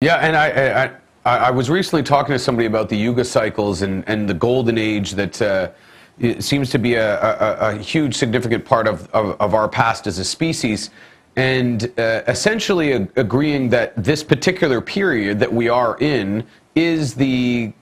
Yeah, and I was recently talking to somebody about the Yuga cycles and the golden age that it seems to be a huge significant part of our past as a species, and essentially agreeing that this particular period that we are in is the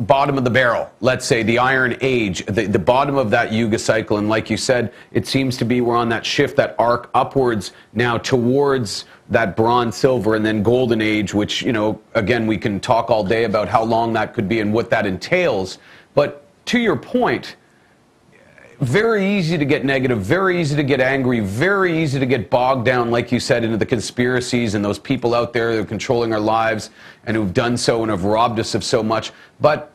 bottom of the barrel, let's say, the Iron Age, the bottom of that Yuga cycle. And like you said, it seems to be we're on that shift, that arc upwards now towards that Bronze, Silver, and then Golden Age, which, you know, again, we can talk all day about how long that could be and what that entails. But to your point, very easy to get negative, very easy to get angry, very easy to get bogged down, like you said, into the conspiracies and those people out there that are controlling our lives and who've done so and have robbed us of so much. But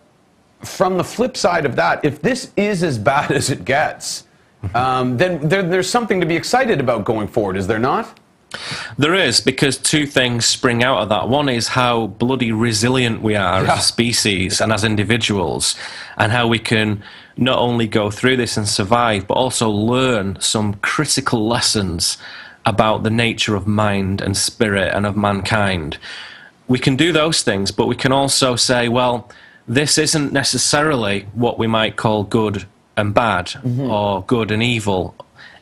from the flip side of that, if this is as bad as it gets, then there's something to be excited about going forward, is there not? There is, because two things spring out of that. One is how bloody resilient we are as a species and as individuals, and how we can not only go through this and survive, but also learn some critical lessons about the nature of mind and spirit and of mankind. We can do those things, but we can also say, well, this isn't necessarily what we might call good and bad, or good and evil.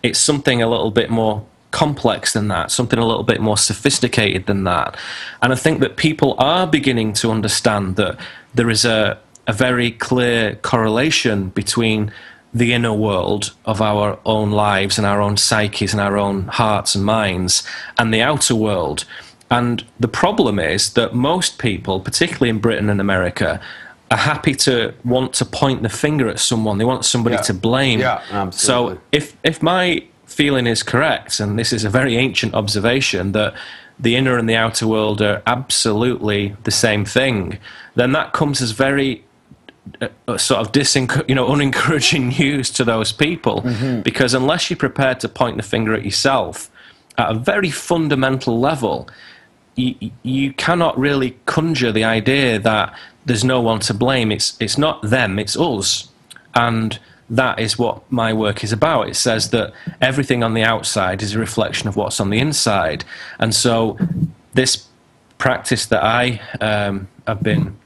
It's something a little bit more complex than that, something a little bit more sophisticated than that. And I think that people are beginning to understand that there is a very clear correlation between the inner world of our own lives and our own psyches and our own hearts and minds and the outer world. And the problem is that most people, particularly in Britain and America, are happy to want to point the finger at someone. They want somebody to blame. Yeah, absolutely. So if my feeling is correct, and this is a very ancient observation, that the inner and the outer world are absolutely the same thing, then that comes as very sort of unencouraging news to those people, because unless you're prepared to point the finger at yourself at a very fundamental level, you cannot really conjure the idea that there's no one to blame. It's not them, it's us. And that is what my work is about. It says that everything on the outside is a reflection of what's on the inside. And so this practice that I have been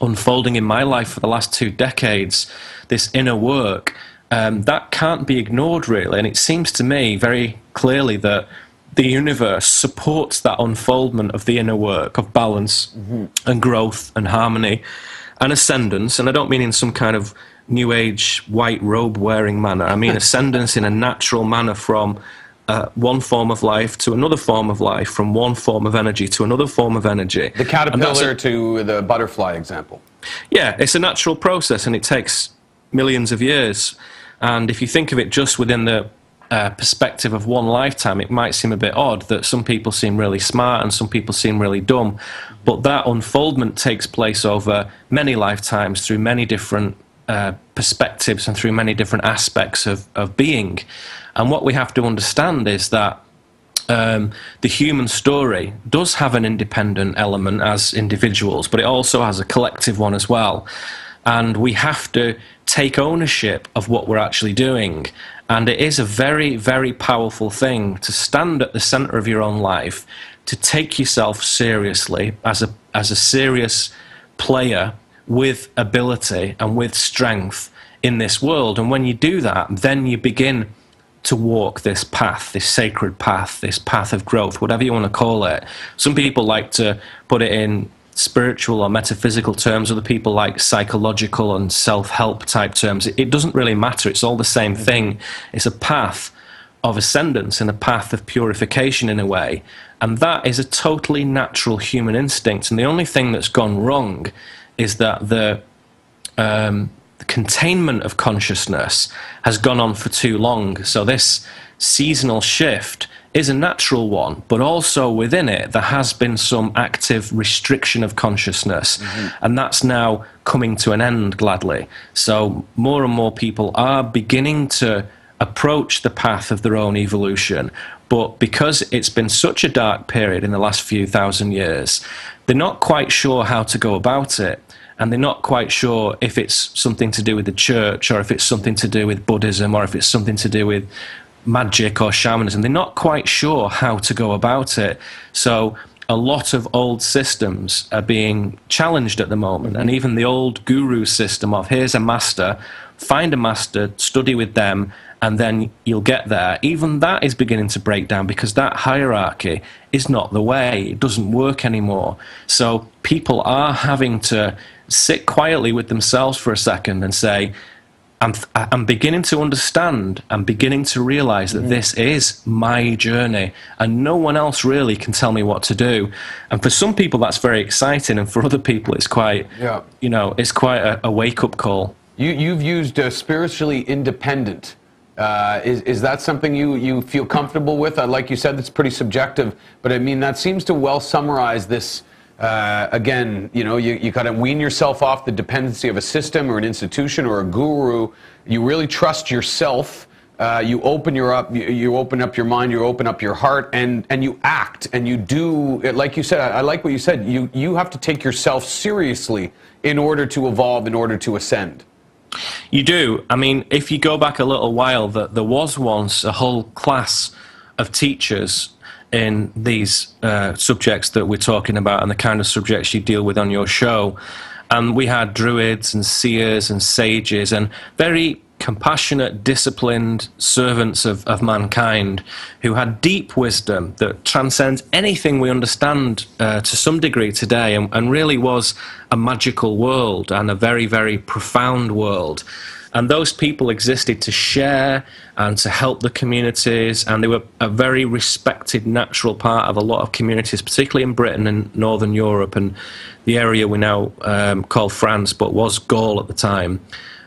unfolding in my life for the last 2 decades, this inner work, that can't be ignored, really. And it seems to me very clearly that the universe supports that unfoldment of the inner work, of balance and growth and harmony and ascendance. And I don't mean in some kind of New Age white robe wearing manner. I mean ascendance in a natural manner from one form of life to another form of life, from one form of energy to another form of energy. The caterpillar to the butterfly example. Yeah, it's a natural process, and it takes millions of years. And if you think of it just within the perspective of one lifetime, it might seem a bit odd that some people seem really smart and some people seem really dumb. But that unfoldment takes place over many lifetimes through many different perspectives and through many different aspects of being. And what we have to understand is that the human story does have an independent element as individuals, but it also has a collective one as well. And we have to take ownership of what we're actually doing. And it is a very, very powerful thing to stand at the center of your own life, to take yourself seriously as a serious player with ability and with strength in this world. And when you do that, then you begin to walk this path, this sacred path, this path of growth, whatever you want to call it. Some people like to put it in spiritual or metaphysical terms, other people like psychological and self-help type terms. It doesn't really matter, it's all the same thing. It's a path of ascendance and a path of purification in a way, and that is a totally natural human instinct. And the only thing that's gone wrong is that the containment of consciousness has gone on for too long. So this seasonal shift is a natural one, but also within it there has been some active restriction of consciousness, and that's now coming to an end, gladly. So more and more people are beginning to approach the path of their own evolution, but because it's been such a dark period in the last few thousand years, they're not quite sure how to go about it. And they're not quite sure if it's something to do with the church, or if it's something to do with Buddhism, or if it's something to do with magic or shamanism. They're not quite sure how to go about it. So a lot of old systems are being challenged at the moment, and even the old guru system of here's a master, find a master, study with them, and then you'll get there. Even that is beginning to break down because that hierarchy is not the way. It doesn't work anymore. So people are having to sit quietly with themselves for a second and say, I'm beginning to understand, I'm beginning to realize that this is my journey and no one else really can tell me what to do. And for some people that's very exciting, and for other people it's quite, it's quite a wake-up call. You've used spiritually independent. Is that something you feel comfortable with? Like you said, it's pretty subjective, but I mean, that seems to well summarize this. Again, you got to wean yourself off the dependency of a system or an institution or a guru. You really trust yourself. You open up your mind, you open up your heart, and you act, and you do. Like you said, I like what you said. You have to take yourself seriously in order to evolve, in order to ascend. You do. I mean, if you go back a little while, there was once a whole class of teachers in these subjects that we're talking about and the kind of subjects you deal with on your show. And we had druids and seers and sages and very compassionate, disciplined servants of mankind who had deep wisdom that transcends anything we understand to some degree today, and really was a magical world and a very, very profound world. And those people existed to share and to help the communities, and they were a very respected natural part of a lot of communities, particularly in Britain and Northern Europe and the area we now call France, but was Gaul at the time.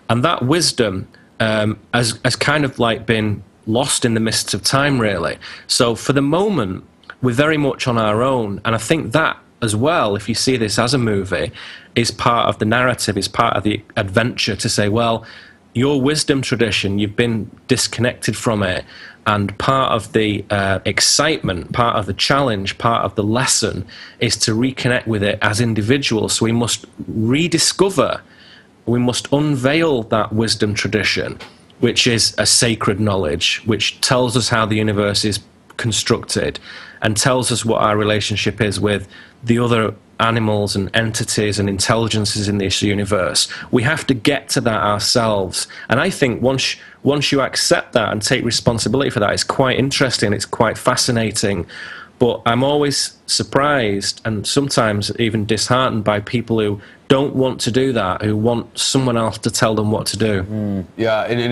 And that wisdom has kind of like been lost in the mists of time, really. So for the moment, we're very much on our own, and I think that as well, if you see this as a movie, is part of the narrative, is part of the adventure to say, well, your wisdom tradition, you've been disconnected from it, and part of the excitement, part of the challenge, part of the lesson is to reconnect with it as individuals. So we must rediscover, we must unveil that wisdom tradition, which is a sacred knowledge, which tells us how the universe is constructed and tells us what our relationship is with the other animals and entities and intelligences in this universe. We have to get to that ourselves. And I think once you accept that and take responsibility for that, it's quite interesting, it's quite fascinating. But I'm always surprised and sometimes even disheartened by people who don't want to do that, who want someone else to tell them what to do. Yeah, and it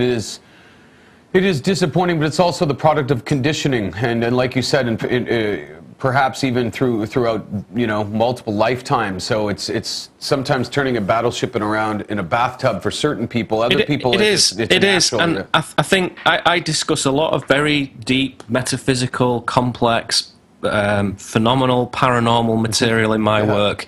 is disappointing, but it's also the product of conditioning, and like you said, perhaps even throughout multiple lifetimes. So it's sometimes turning a battleship around in a bathtub for certain people. Other people, it is, and I think I discuss a lot of very deep, metaphysical, complex, phenomenal, paranormal material in my work.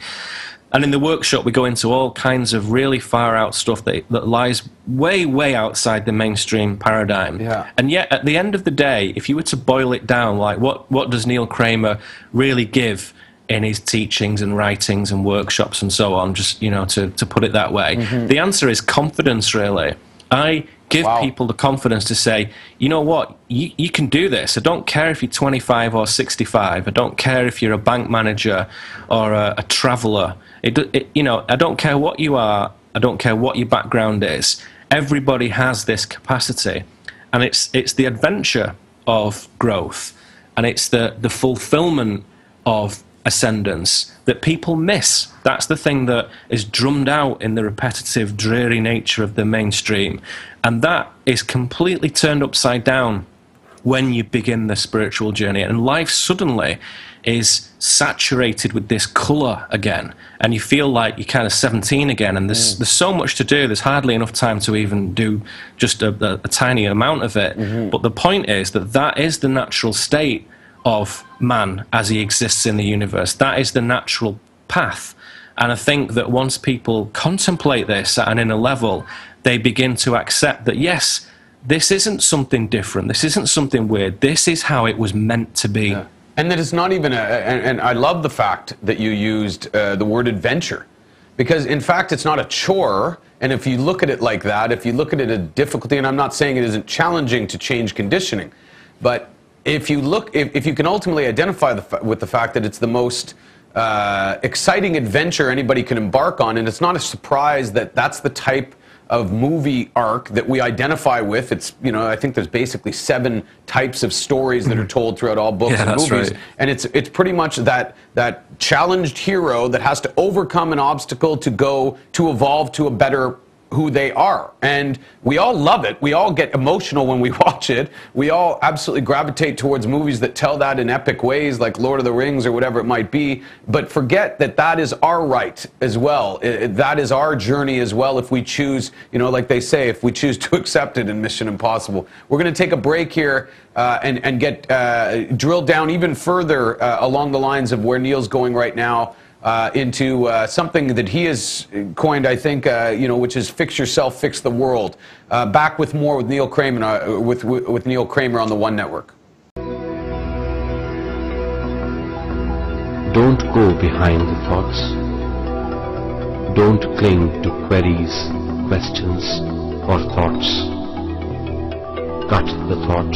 And in the workshop, we go into all kinds of really far-out stuff that lies way, way outside the mainstream paradigm. Yeah. And yet, at the end of the day, if you were to boil it down, like what does Neil Kramer really give in his teachings and writings and workshops and so on, just, to put it that way? The answer is confidence, really. I give people the confidence to say, you know what, you can do this. I don't care if you're 25 or 65. I don't care if you're a bank manager or a traveller. I don't care what you are. I don't care what your background is. Everybody has this capacity, and it's the adventure of growth, and it's the fulfillment of ascendance that people miss. That's the thing that is drummed out in the repetitive, dreary nature of the mainstream, and that is completely turned upside down when you begin the spiritual journey, and life suddenly is saturated with this colour again, and you feel like you're kind of 17 again, and there's so much to do, there's hardly enough time to even do just a tiny amount of it. But the point is that is the natural state of man as he exists in the universe. That is the natural path. And I think that once people contemplate this at an inner level, they begin to accept that, yes, this isn't something different, this isn't something weird, this is how it was meant to be. Yeah. And that it's not even and I love the fact that you used the word adventure, because in fact it's not a chore. And if you look at it like that, if you look at it as difficulty, and I'm not saying it isn't challenging to change conditioning, but if you look, if you can ultimately identify with the fact that it's the most exciting adventure anybody can embark on, and it's not a surprise that that's the type of movie arc that we identify with. It's, you know, I think there's basically 7 types of stories that are told throughout all books and movies. Right. And it's pretty much that challenged hero that has to overcome an obstacle to evolve to a better who they are. And we all love it. We all get emotional when we watch it. We all absolutely gravitate towards movies that tell that in epic ways, like Lord of the Rings or whatever it might be. But forget that that is our right as well. That is our journey as well if we choose, you know, like they say, if we choose to accept it in Mission Impossible. We're going to take a break here and get drilled down even further along the lines of where Neil's going right now. Into something that he has coined, I think, you know, which is "Fix Yourself, Fix the World." Back with more with Neil Kramer, with Neil Kramer on the One Network. Don't go behind the thoughts. Don't cling to queries, questions, or thoughts. Cut the thought.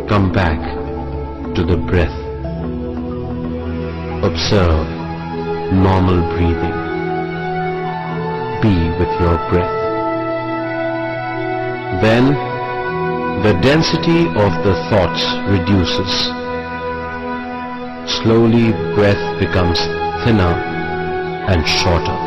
Come back to the breath. Observe normal breathing. Be with your breath. Then the density of the thoughts reduces. Slowly breath becomes thinner and shorter.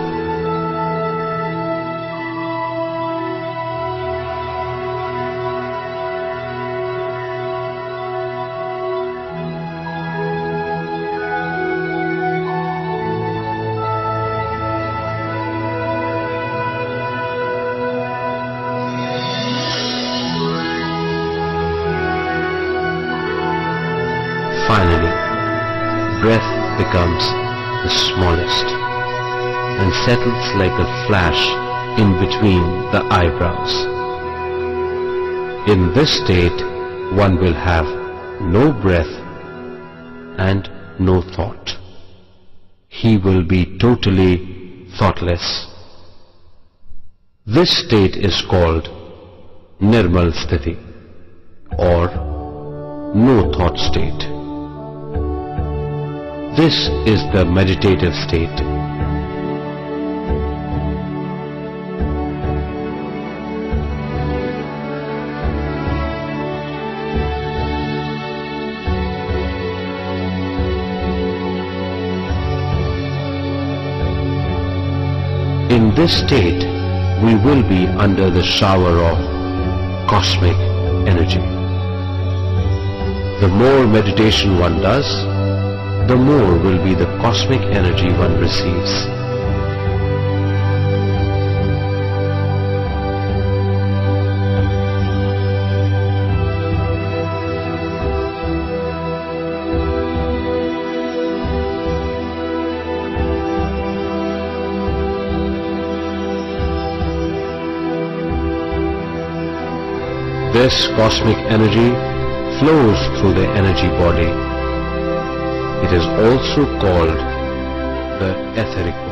Finally, breath becomes the smallest and settles like a flash in between the eyebrows. In this state, one will have no breath and no thought. He will be totally thoughtless. This state is called Nirmal Sthiti, or no thought state. This is the meditative state. In this state, we will be under the shower of cosmic energy. The more meditation one does, the more will be the cosmic energy one receives. This cosmic energy flows through the energy body. It is also called the etheric body.